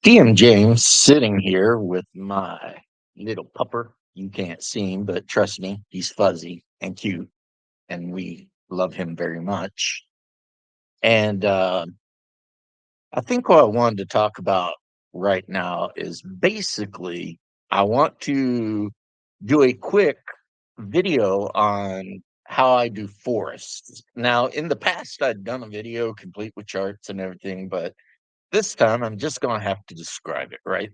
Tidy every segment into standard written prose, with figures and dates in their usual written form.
DM James sitting here with my little pupper. You can't see him, but trust me, he's fuzzy and cute, and we love him very much. And I think what I wanted to talk about right now is basically I want to do a quick video on how I do forests. Now, in the past, I'd done a video complete with charts and everything, but this time I'm just going to have to describe it, right?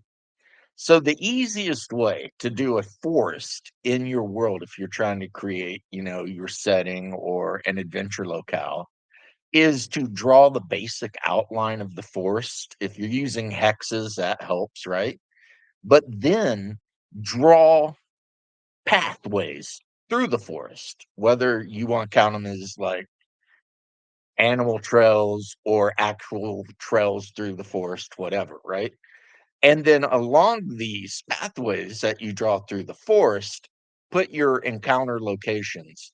So the easiest way to do a forest in your world, if you're trying to create, your setting or an adventure locale, is to draw the basic outline of the forest. If you're using hexes, that helps, right? But then draw pathways through the forest, whether you want to count them as like animal trails or actual trails through the forest, whatever, right? And then along these pathways that you draw through the forest, put your encounter locations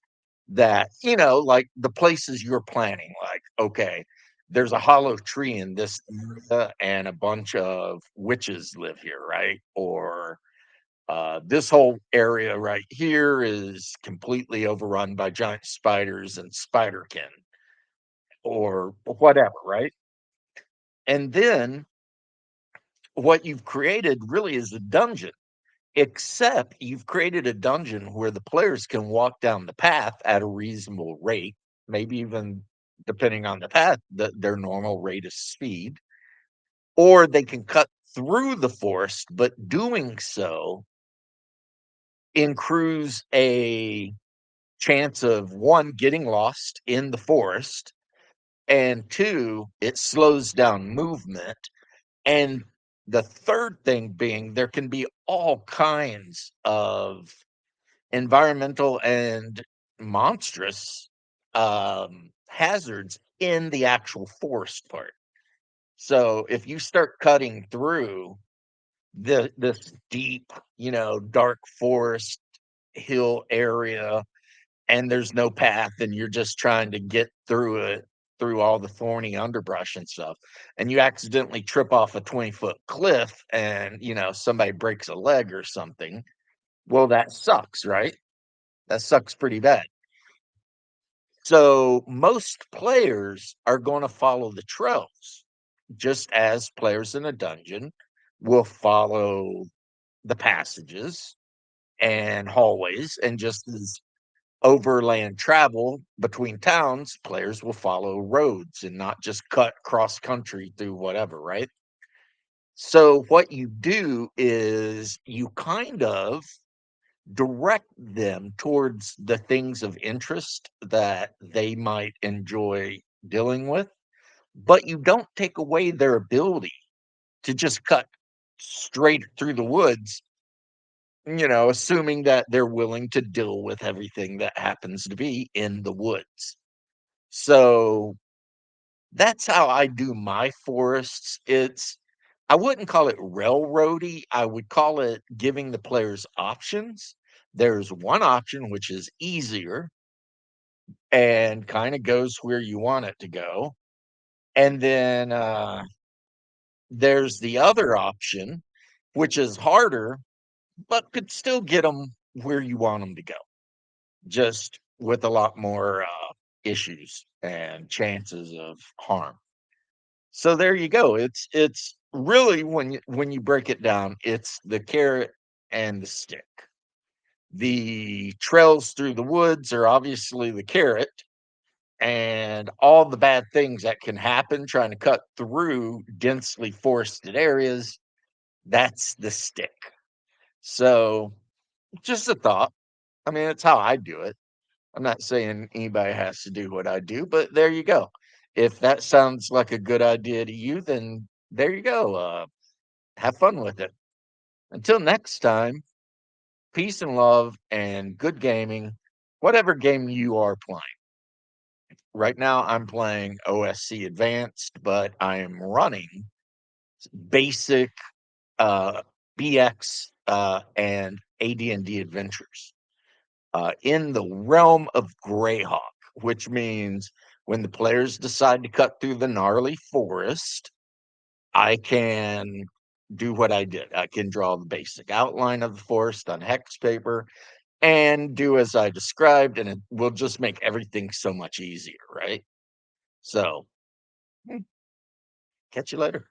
that, like the places you're planning. Like, okay, there's a hollow tree in this area and a bunch of witches live here, right? Or this whole area right here is completely overrun by giant spiders and spiderkin or whatever, right? And then what you've created really is a dungeon. Except you've created a dungeon where the players can walk down the path at a reasonable rate, maybe even depending on the path, their normal rate of speed, or they can cut through the forest, but doing so accrues a chance of one, getting lost in the forest, and two, it slows down movement. And the third thing being there can be all kinds of environmental and monstrous hazards in the actual forest part. So if you start cutting through this deep, dark forest hill area, and there's no path, and you're just trying to get through it through all the thorny underbrush and stuff, and you accidentally trip off a 20-foot cliff, and somebody breaks a leg or something. Well, that sucks, right? That sucks pretty bad. So most players are going to follow the trails, just as players in a dungeon will follow the passages and hallways, and just as overland travel between towns, players will follow roads and not just cut cross country through whatever, right? So what you do is you kind of direct them towards the things of interest that they might enjoy dealing with, but you don't take away their ability to just cut straight through the woods, assuming that they're willing to deal with everything that happens to be in the woods. So that's how I do my forests. I wouldn't call it railroady. I would call it giving the players options. There's one option which is easier and kind of goes where you want it to go. And then there's the other option, which is harder, but could still get them where you want them to go, just with a lot more issues and chances of harm. So there you go. It's really when you break it down, it's the carrot and the stick. The trails through the woods are obviously the carrot, and all the bad things that can happen trying to cut through densely forested areas, that's the stick. So just a thought. I mean, it's how I do it. I'm not saying anybody has to do what I do, but there you go. If that sounds like a good idea to you, then there you go. Have fun with it. Until next time, peace and love and good gaming, whatever game you are playing. Right now, I'm playing OSC Advanced, but I am running basic uh, BX and AD&D Adventures in the realm of Greyhawk, which means when the players decide to cut through the gnarly forest, I can do what I did. I can draw the basic outline of the forest on hex paper and do as I described, and it will just make everything so much easier, right? So, mm, catch you later.